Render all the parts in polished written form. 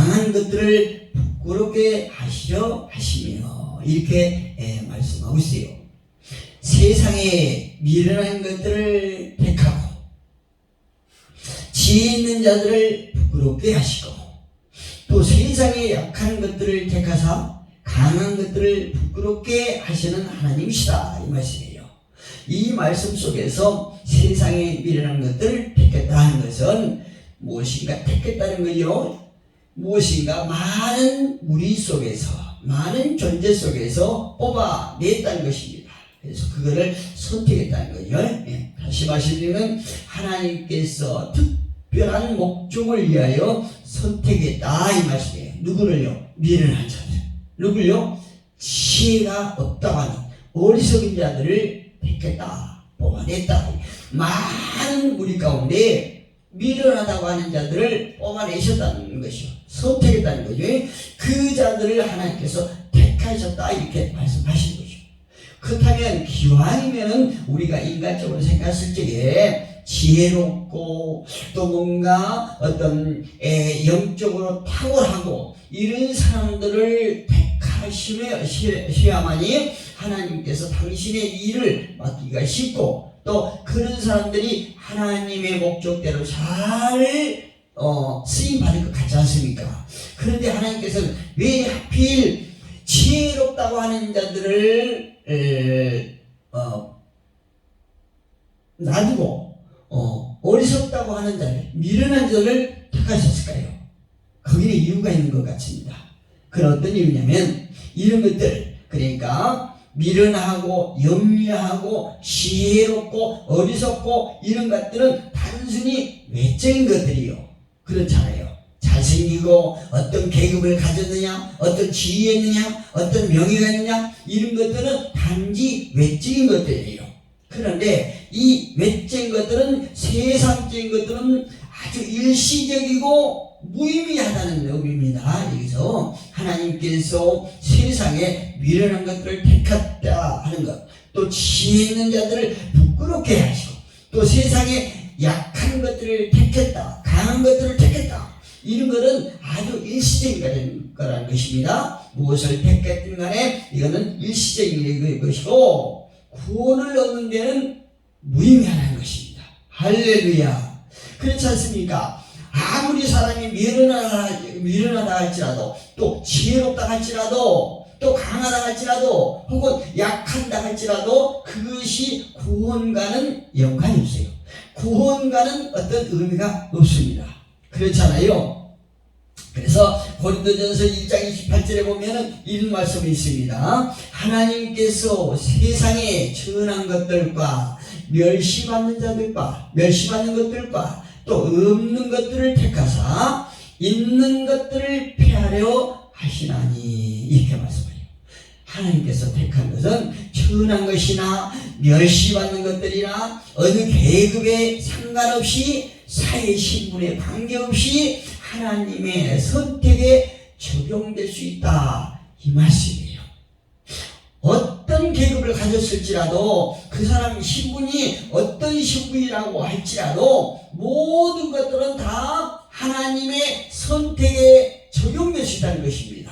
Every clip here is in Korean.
강한 것들을 부끄럽게 하시려 하시며 이렇게 말씀하고 있어요. 세상에 미련한 것들을 택하고 지혜 있는 자들을 부끄럽게 하시고 또 세상에 약한 것들을 택하사 강한 것들을 부끄럽게 하시는 하나님이시다 이 말씀이에요. 이 말씀 속에서 세상에 미련한 것들을 택했다는 것은 무엇인가 택했다는 거요. 무엇인가 많은 무리 속에서 많은 존재 속에서 뽑아냈다는 것입니다. 그래서 그거를 선택했다는 거예요. 다시 말씀드리면 하나님께서 특별한 목적을 위하여 선택했다 이 말씀이에요. 누구를요? 미련한 자들. 누굴요? 지혜가 없다고 하는 어리석은 자들을 택했다, 뽑아냈다. 많은 무리 가운데 미련하다고 하는 자들을 뽑아내셨다는 것이요. 선택했다는 거죠. 그 자들을 하나님께서 택하셨다 이렇게 말씀하신 거죠. 그렇다면 기왕이면은 우리가 인간적으로 생각했을 적에 지혜롭고 또 뭔가 어떤 영적으로 탁월하고 이런 사람들을 택하셔야만이 하나님께서 당신의 일을 맡기가 쉽고 또 그런 사람들이 하나님의 목적대로 잘 쓰임받을 것 같지 않습니까? 그런데 하나님께서는 왜 하필 지혜롭다고 하는 자들을 놔두고 어리석다고 하는 자를 미련한 자를 택하셨을까요? 거기에 이유가 있는 것 같습니다. 그런 어떤 이유냐면 이런 것들 그러니까 미련하고 영리하고 지혜롭고 어리석고 이런 것들은 단순히 외적인 것들이요. 그렇잖아요. 잘생기고 어떤 계급을 가졌느냐 어떤 지위했느냐 어떤 명예가 있느냐 이런 것들은 단지 외적인 것들이에요. 그런데 이 외적인 것들은 세상적인 것들은 아주 일시적이고 무의미하다는 의미입니다. 여기서 하나님께서 세상에 미련한 것들을 택했다 하는 것, 또 지혜 있는 자들을 부끄럽게 하시고 또 세상에 약한 것들을 택했다, 강한 것들을 택했다. 이런 것은 아주 일시적인 거라는 것입니다. 무엇을 택했든 간에 이거는 일시적인 것이고 구원을 얻는 데는 무의미하다는 것입니다. 할렐루야. 그렇지 않습니까? 아무리 사람이 미련하다 할지라도 또 지혜롭다 할지라도 또 강하다 할지라도 혹은 약한다 할지라도 그것이 구원과는 연관이 없어요. 구원과는 어떤 의미가 없습니다. 그렇잖아요. 그래서 고린도전서 1장 28절에 보면은 이런 말씀이 있습니다. 하나님께서 세상에 천한 것들과 멸시받는 것들과 또 없는 것들을 택하사 있는 것들을 폐하려 하시나니 이렇게 말씀해요. 하나님께서 택한 것은 천한 것이나 멸시받는 것들이나 어느 계급에 상관없이 사회 신분에 관계없이 하나님의 선택에 적용될 수 있다 이 말씀이에요. 어떤 계급을 가졌을지라도 그 사람 신분이 어떤 신분이라고 할지라도 모든 것들은 다 하나님의 선택에 적용될 수 있다는 것입니다.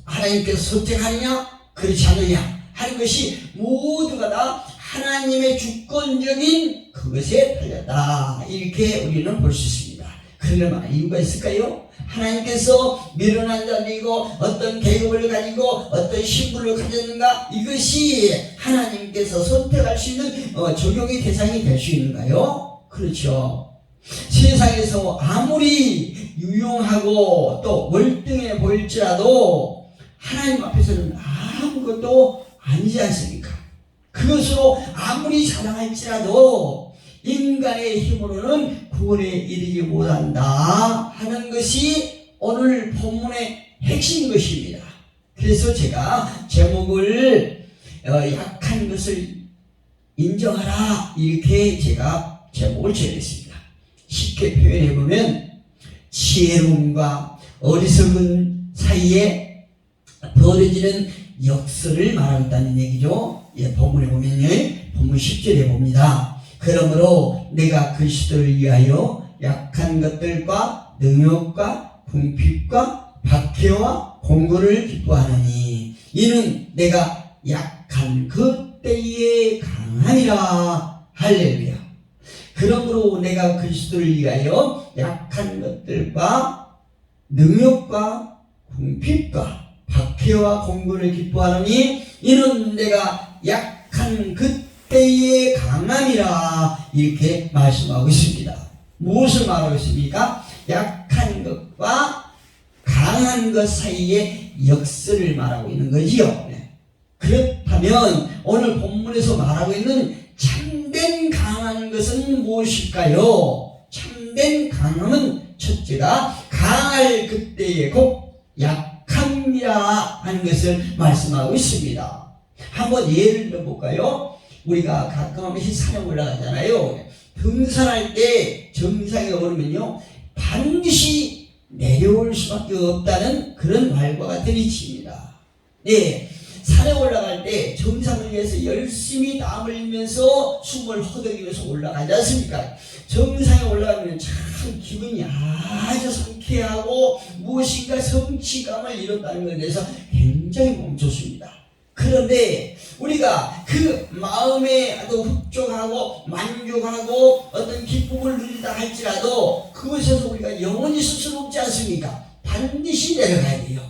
하나님께서 선택하느냐 그렇지 않느냐 하는 것이 모두가 다 하나님의 주권적인 그것에 달렸다 이렇게 우리는 볼 수 있습니다. 그러려면 이유가 있을까요? 하나님께서 미련한 자들이고 어떤 계급을 가지고 어떤 신분을 가졌는가 이것이 하나님께서 선택할 수 있는 적용의 대상이 될 수 있는가요? 그렇죠. 세상에서 아무리 유용하고 또 월등해 보일지라도 하나님 앞에서는 아무것도 아니지 않습니까? 그것으로 아무리 자랑할지라도 인간의 힘으로는 구원에 이르지 못한다 하는 것이 오늘 본문의 핵심인 것입니다. 그래서 제가 제목을 약한 것을 인정하라 이렇게 제가 제목을 지었습니다. 쉽게 표현해보면 지혜로움과 어리석은 사이에 벌어지는 역설을 말하겠다는 얘기죠. 본문에 보면요. 본문 10절에 봅니다. 그러므로 내가 그리스도를 위하여 약한 것들과 능욕과 궁핍과 박해와 공고를 기뻐하느니 이는 내가 약한 그때에 강함이라. 할렐루야. 그러므로 내가 그리스도를 위하여 약한 것들과 능력과 궁핍과 박해와 공고를 기뻐하느니 이는 내가 약한 그때의 강함이라. 이렇게 말씀하고 있습니다. 무엇을 말하고 있습니까? 약한 것과 강한 것 사이의 역설을 말하고 있는 거지요. 그렇다면 오늘 본문에서 말하고 있는 참된 강한 것은 무엇일까요? 참된 강함은 첫째가 강할 그때에 곧 약함이라 하는 것을 말씀하고 있습니다. 한번 예를 들어볼까요? 우리가 가끔 한 번씩 산에 올라가잖아요. 등산할 때 정상에 오르면요 반드시 내려올 수밖에 없다는 그런 말과 같은 이치입니다. 네, 산에 올라갈 때 정상을 위해서 열심히 땀을 흘리면서 숨을 허덕이면서 올라가지 않습니까? 정상에 올라가면 참 기분이 아주 상쾌하고 무엇인가 성취감을 이뤘다는 것에 대해서 굉장히 멈췄습니다. 그런데 우리가 그 마음에 아주 흡족하고 만족하고 어떤 기쁨을 누린다 할지라도 그곳에서 우리가 영원히 있을 수는 없지 않습니까? 반드시 내려가야 돼요.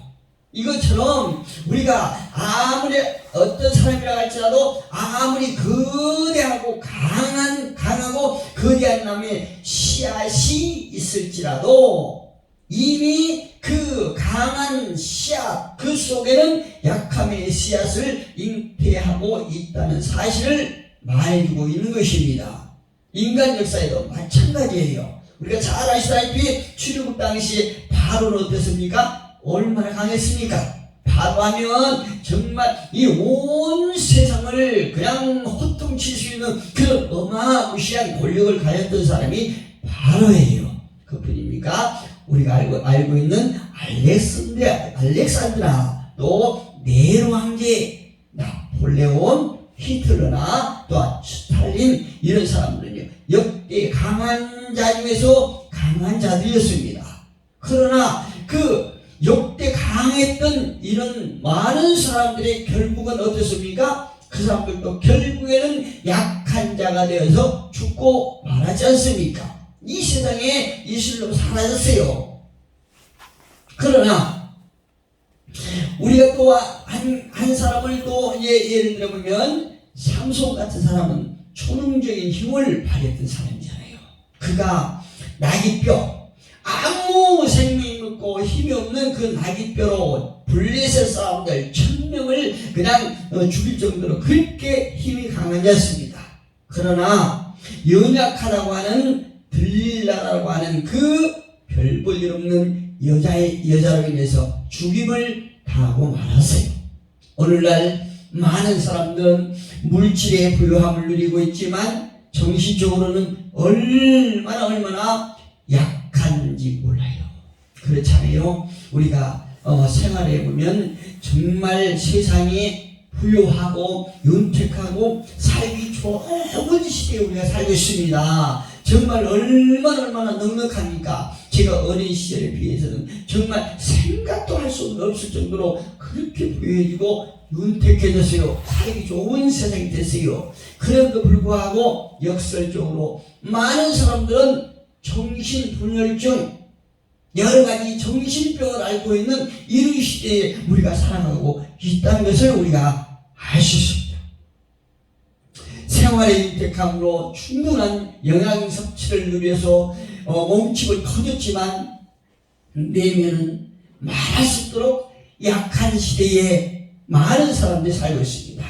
이것처럼 우리가 아무리 어떤 사람이라 할지라도 아무리 거대하고 강하고 거대한 나무에 씨앗이 있을지라도 이미 그 강한 씨앗 그 속에는 약함의 씨앗을 잉태하고 있다는 사실을 말해주고 있는 것입니다. 인간 역사에도 마찬가지예요. 우리가 잘 아시다시피 출애굽 당시 바로는 어땠습니까? 얼마나 강했습니까? 바로 하면 정말 이 온 세상을 그냥 호통칠 수 있는 그런 어마무시한 권력을 가졌던 사람이 바로예요. 그뿐입니까? 우리가 알고 있는 알렉산드라, 또 네로 황제, 나폴레온, 히틀러나 또 스탈린 이런 사람들은요 역대 강한 자 중에서 강한 자들이었습니다. 그러나 그 역대 강했던 이런 많은 사람들의 결국은 어떻습니까? 그 사람들도 결국에는 약한 자가 되어서 죽고 말하지 않습니까? 이 세상에 이슬로 사라졌어요. 그러나 우리가 또 한 사람을 또 예를 들어보면 삼손 같은 사람은 초능적인 힘을 발휘했던 사람이잖아요. 그가 나귀뼈, 아무 생명이 없고 힘이 없는 그 나귀뼈로 블레셋 사람들 1000명을 그냥 죽일 정도로 그렇게 힘이 강한 자였습니다. 그러나 연약하다고 하는 들릴라라고 하는 그 별 볼 일 없는 여자로 인해서 죽임을 당하고 말았어요. 오늘날 많은 사람들은 물질의 부유함을 누리고 있지만 정신적으로는 얼마나 약한지 몰라요. 그렇잖아요. 우리가 생활해 보면 정말 세상이 부유하고 윤택하고 살기 좋은 시대에 우리가 살고 있습니다. 정말 얼마나 넉넉합니까? 제가 어린 시절에 비해서는 정말 생각도 할 수 없을 정도로 그렇게 부유해지고 윤택해졌어요. 살기 좋은 세상이 됐어요. 그럼에도 불구하고 역설적으로 많은 사람들은 정신분열증, 여러가지 정신병을 앓고 있는 이런 시대에 우리가 살아가고 있다는 것을 우리가 알 수 있습니다. 생활의 윤택함으로 충분한 영양 섭취를 누려서 몸집은 커졌지만 내면은 말할 수 없도록 약한 시대에 많은 사람들이 살고 있습니다.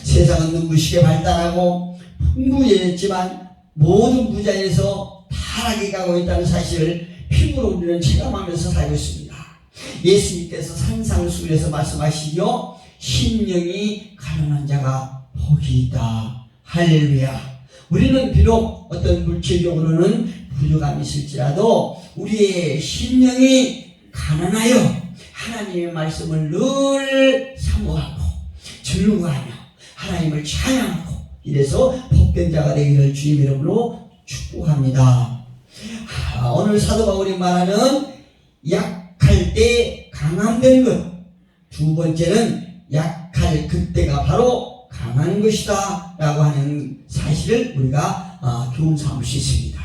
세상은 눈부시게 발달하고 풍부해졌지만 모든 부자에서 타락이 가고 있다는 사실을 피부로 우리는 체감하면서 살고 있습니다. 예수님께서 산상수훈에서 말씀하시죠. 심령이 가난한 자가 복이 있다. 할렐루야. 우리는 비록 어떤 물질적으로는 부족함이 있을지라도 우리의 심령이 가난하여 하나님의 말씀을 늘 사모하고 즐거워하며 하나님을 찬양하고 이래서 복된 자가 되기를 주님 이름으로 축복합니다. 오늘 사도 바울이 말하는 약할 때 강함되는 것. 두 번째는 약할 그때가 바로 강한 것이다 라고 하는 사실을 우리가 교훈 삼을 수 있습니다.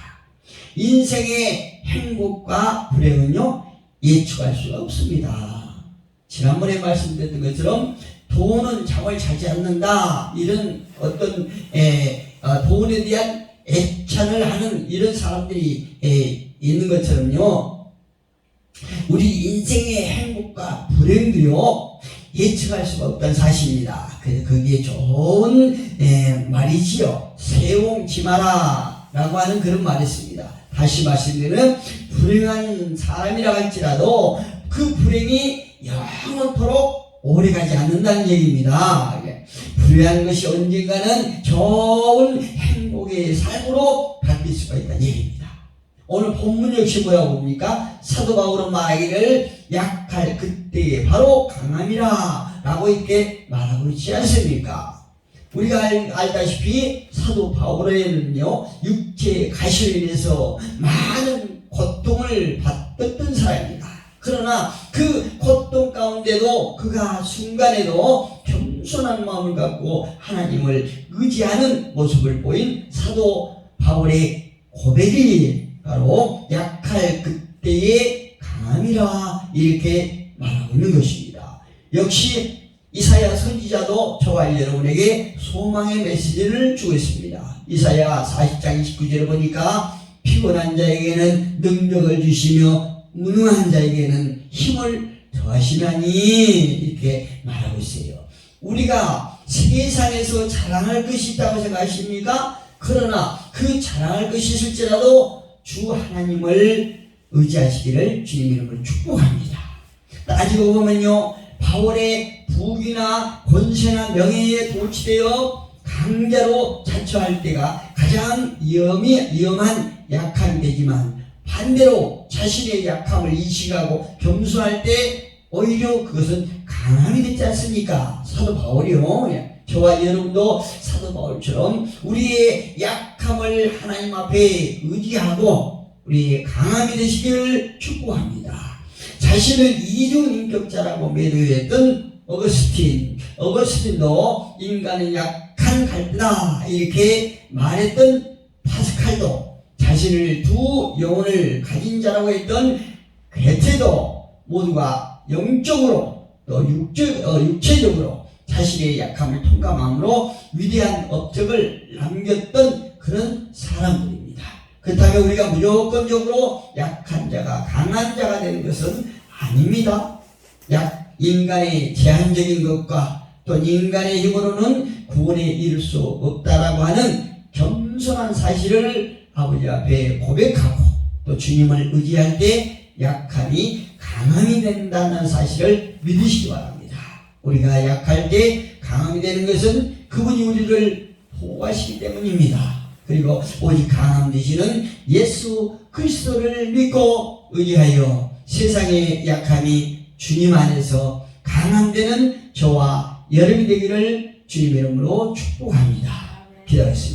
인생의 행복과 불행은요 예측할 수가 없습니다. 지난번에 말씀드렸던 것처럼 돈은 잠을 자지 않는다, 이런 어떤 돈에 대한 애찬을 하는 이런 사람들이 있는 것처럼요, 우리 인생의 행복과 불행도요 예측할 수가 없다는 사실입니다. 그래서 거기에 좋은 말이지요. 세옹지 마라 라고 하는 그런 말이 있습니다. 다시 말씀드리면 불행한 사람이라 할지라도 그 불행이 영원토록 오래가지 않는다는 얘기입니다. 불행한 것이 언젠가는 좋은 행복의 삶으로 바뀔 수가 있다는 얘기입니다. 오늘 본문 역시 뭐라고 봅니까? 사도 바울은 말하기를 약할 그때에 바로 강함이라 라고 이렇게 말하고 있지 않습니까? 우리가 알다시피 사도 바울에는요 육체의 가시로 인해서 많은 고통을 받았던 사람입니다. 그러나 그 고통 가운데도 그가 순간에도 겸손한 마음을 갖고 하나님을 의지하는 모습을 보인 사도 바울의 고백이 바로 약할 그때의 강함이라 이렇게 말하고 있는 것입니다. 역시 이사야 선지자도 저와 여러분에게 소망의 메시지를 주고 있습니다. 이사야 40장 29절을 보니까 피곤한 자에게는 능력을 주시며 무능한 자에게는 힘을 더하시나니 이렇게 말하고 있어요. 우리가 세상에서 자랑할 것이 있다고 생각하십니까? 그러나 그 자랑할 것이 있을지라도 주 하나님을 의지하시기를 주님 이름으로 축복합니다. 따지고 보면요, 바울의 부귀나 권세나 명예에 도취되어 강자로 자처할 때가 가장 위험한 약함이 되지만, 반대로 자신의 약함을 인식하고 겸손할 때 오히려 그것은 강함이 되지 않습니까? 사도 바울이요, 저와 여러분도 사도 바울처럼 우리의 약함을 하나님 앞에 의지하고 우리의 강함이 되시기를 축복합니다. 자신을 이중 인격자라고 매도했던 어거스틴도 인간은 약한 갈대다 이렇게 말했던 파스칼도, 자신을 두 영혼을 가진 자라고 했던 괴테도 모두가 영적으로 또 육체적으로 자신의 약함을 통감함으로 위대한 업적을 남겼던 그런 사람들입니다. 그렇다면 우리가 무조건적으로 약한 자가 강한 자가 되는 것은 아닙니다. 인간의 제한적인 것과 또 인간의 힘으로는 구원에 이를 수 없다라고 하는 겸손한 사실을 아버지 앞에 고백하고 또 주님을 의지할 때 약함이 강함이 된다는 사실을 믿으시기 바랍니다. 우리가 약할 때 강함이 되는 것은 그분이 우리를 보호하시기 때문입니다. 그리고 오직 강함 되시는 예수 그리스도를 믿고 의지하여 세상의 약함이 주님 안에서 강함되는 저와 여러분이 되기를 주님의 이름으로 축복합니다. 기도하겠습니다.